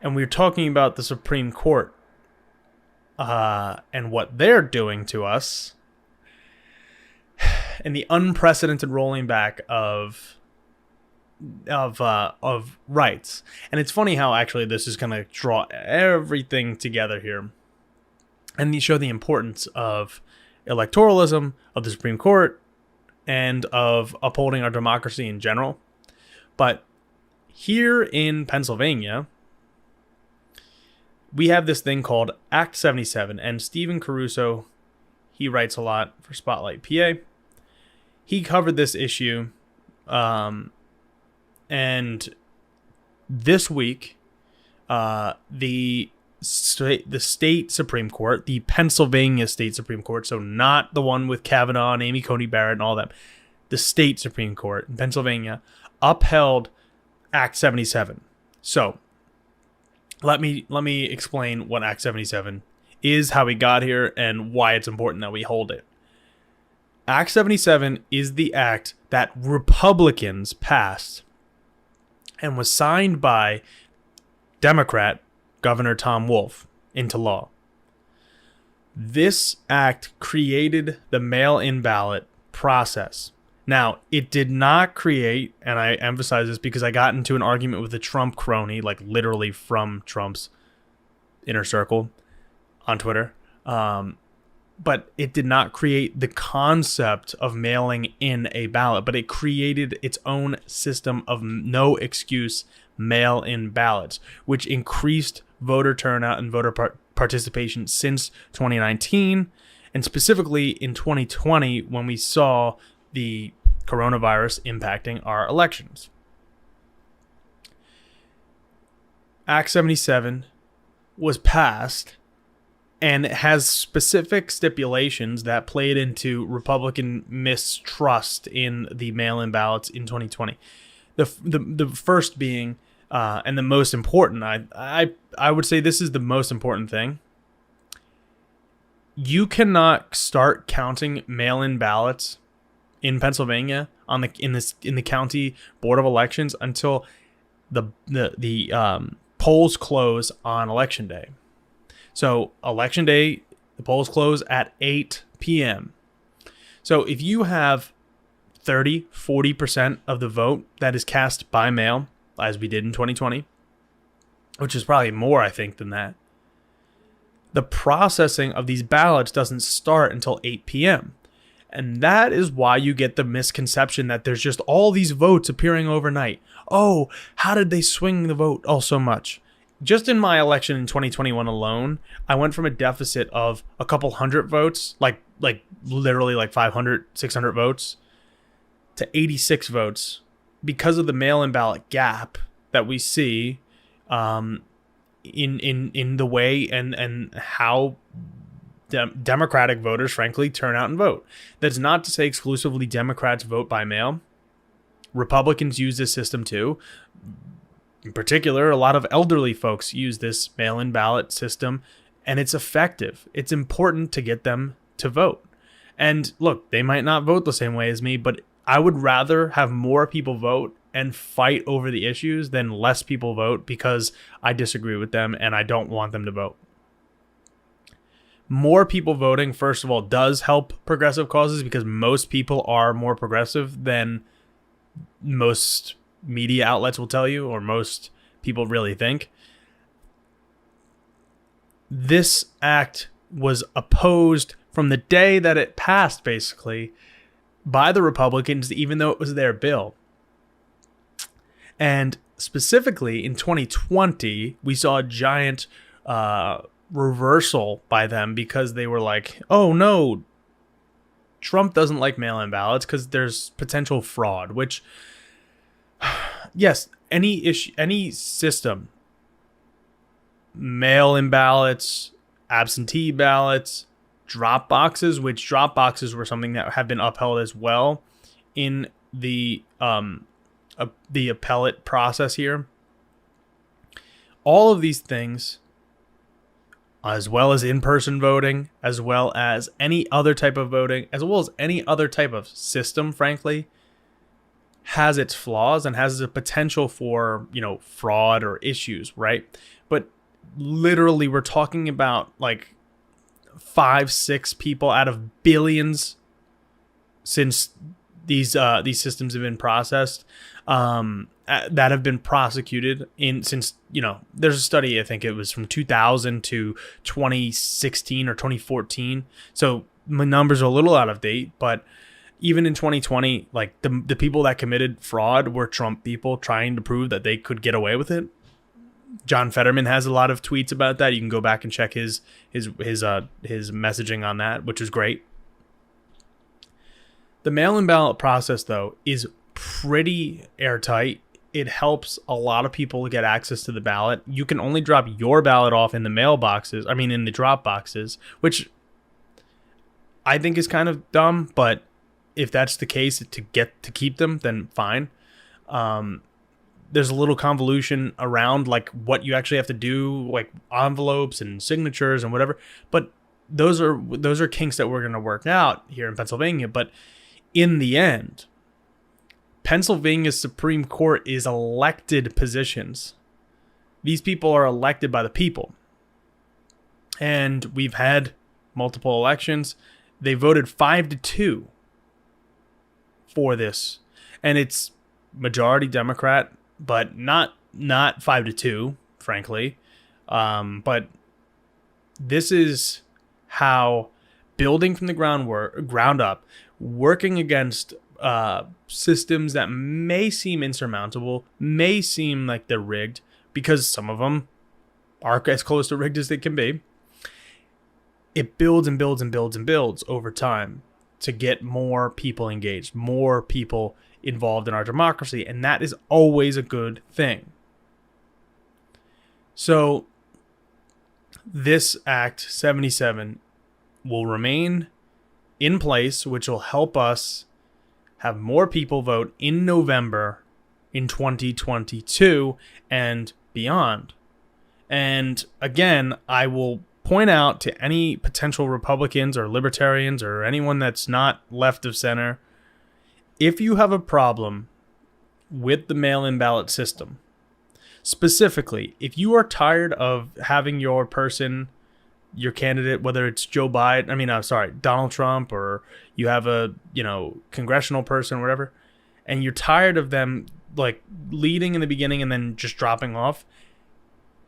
And we're talking about the Supreme Court and what they're doing to us, and the unprecedented rolling back of rights. And it's funny how actually this is going to draw everything together here, and you show the importance of electoralism, of the Supreme Court, and of upholding our democracy in general. But here in Pennsylvania, we have this thing called Act 77, and Stephen Caruso, he writes a lot for Spotlight PA. He covered this issue, and this week, the state Supreme Court, the Pennsylvania State Supreme Court, so not the one with Kavanaugh and Amy Coney Barrett and all that, the state Supreme Court in Pennsylvania upheld Act 77. So let me explain what Act 77 is, how we got here, and why it's important that we hold it. Act 77 is the act that Republicans passed and was signed by Democrat Governor Tom Wolf into law. This act created the mail-in ballot process. Now, it did not create, and I emphasize this because I got into an argument with a Trump crony, like literally from Trump's inner circle on Twitter, but it did not create the concept of mailing in a ballot, but it created its own system of no excuse mail-in ballots, which increased voter turnout and voter participation since 2019, and specifically in 2020 when we saw the coronavirus impacting our elections. Act 77 was passed, and it has specific stipulations that played into Republican mistrust in the mail-in ballots in 2020. The first being, and the most important, I would say this is the most important thing. You cannot start counting mail-in ballots in Pennsylvania in the county board of elections until the polls close on election day. So election day, the polls close at 8 p.m. So if you have 40% of the vote that is cast by mail, as we did in 2020, which is probably more, I think, than that, the processing of these ballots doesn't start until 8 p.m. And that is why you get the misconception that there's just all these votes appearing overnight. Oh, how did they swing the vote so much? Just in my election in 2021 alone, I went from a deficit of a couple hundred votes, like literally like 500, 600 votes, to 86 votes because of the mail-in ballot gap that we see in the way and how Democratic voters, frankly, turn out and vote. That's not to say exclusively Democrats vote by mail. Republicans use this system too. In particular, a lot of elderly folks use this mail-in ballot system, and it's effective. It's important to get them to vote. And look, they might not vote the same way as me, but I would rather have more people vote and fight over the issues than less people vote because I disagree with them and I don't want them to vote. More people voting, first of all, does help progressive causes because most people are more progressive than most media outlets will tell you, or most people really think. This act was opposed from the day that it passed, basically, by the Republicans, even though it was their bill. And specifically in 2020, we saw a giant reversal by them because they were like, oh no, Trump doesn't like mail-in ballots because there's potential fraud, which yes, any system, mail-in ballots, absentee ballots, drop boxes, which drop boxes were something that have been upheld as well in the appellate process here. All of these things, as well as in-person voting, as well as any other type of voting, as well as any other type of system, frankly, has its flaws and has the potential for, fraud or issues, right? But literally we're talking about like 5-6 people out of billions since these systems have been processed, that have been prosecuted since there's a study, I think it was from 2000 to 2016 or 2014. So my numbers are a little out of date, but even in 2020, like the people that committed fraud were Trump people trying to prove that they could get away with it. John Fetterman has a lot of tweets about that. You can go back and check his messaging on that, which was great. The mail-in ballot process, though, is pretty airtight. It helps a lot of people get access to the ballot. You can only drop your ballot off in the mailboxes. I mean, in the drop boxes, which I think is kind of dumb. But if that's the case, to keep them, then fine. There's a little convolution around like what you actually have to do, like envelopes and signatures and whatever. But those are kinks that we're going to work out here in Pennsylvania. But in the end, Pennsylvania's Supreme Court is elected positions. These people are elected by the people. And we've had multiple elections. They voted 5-2 for this. And it's majority Democrat, but not 5-2, frankly. But this is how building from the ground up, working against systems that may seem insurmountable, may seem like they're rigged, because some of them are as close to rigged as they can be. It builds and builds and builds and builds over time to get more people engaged, more people involved in our democracy, and that is always a good thing. So this Act 77 will remain in place, which will help us have more people vote in November in 2022 and beyond. And again, I will point out to any potential Republicans or Libertarians or anyone that's not left of center, if you have a problem with the mail-in ballot system, specifically, if you are tired of having your person, your candidate, whether it's Donald Trump, or you have a, congressional person or whatever, and you're tired of them like leading in the beginning and then just dropping off,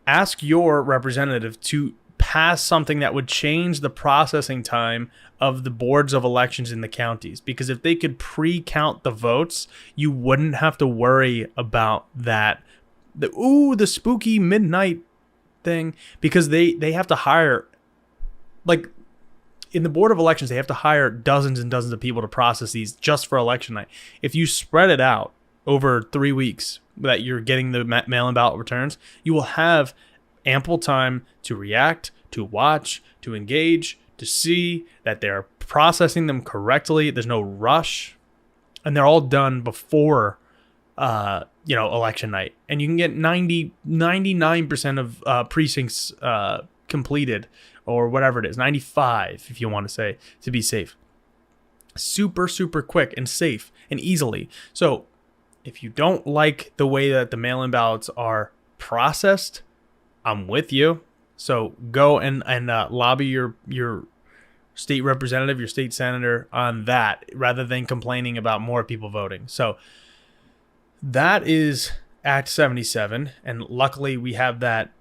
ask your representative to pass something that would change the processing time of the boards of elections in the counties. Because if they could pre-count the votes, you wouldn't have to worry about that. The spooky midnight thing, because they have to hire, like in the board of elections, they have to hire dozens and dozens of people to process these just for election night. If you spread it out over 3 weeks that you're getting the mail-in ballot returns, you will have ample time to react, to watch, to engage, to see that they're processing them correctly. There's no rush, and they're all done before election night. And you can get 99% of precincts completed, or whatever it is, 95 if you want to say, to be safe. Super, super quick and safe and easily. So if you don't like the way that the mail-in ballots are processed, I'm with you. So go and lobby your state representative, your state senator on that, rather than complaining about more people voting. So that is Act 77, and luckily we have that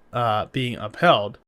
being upheld.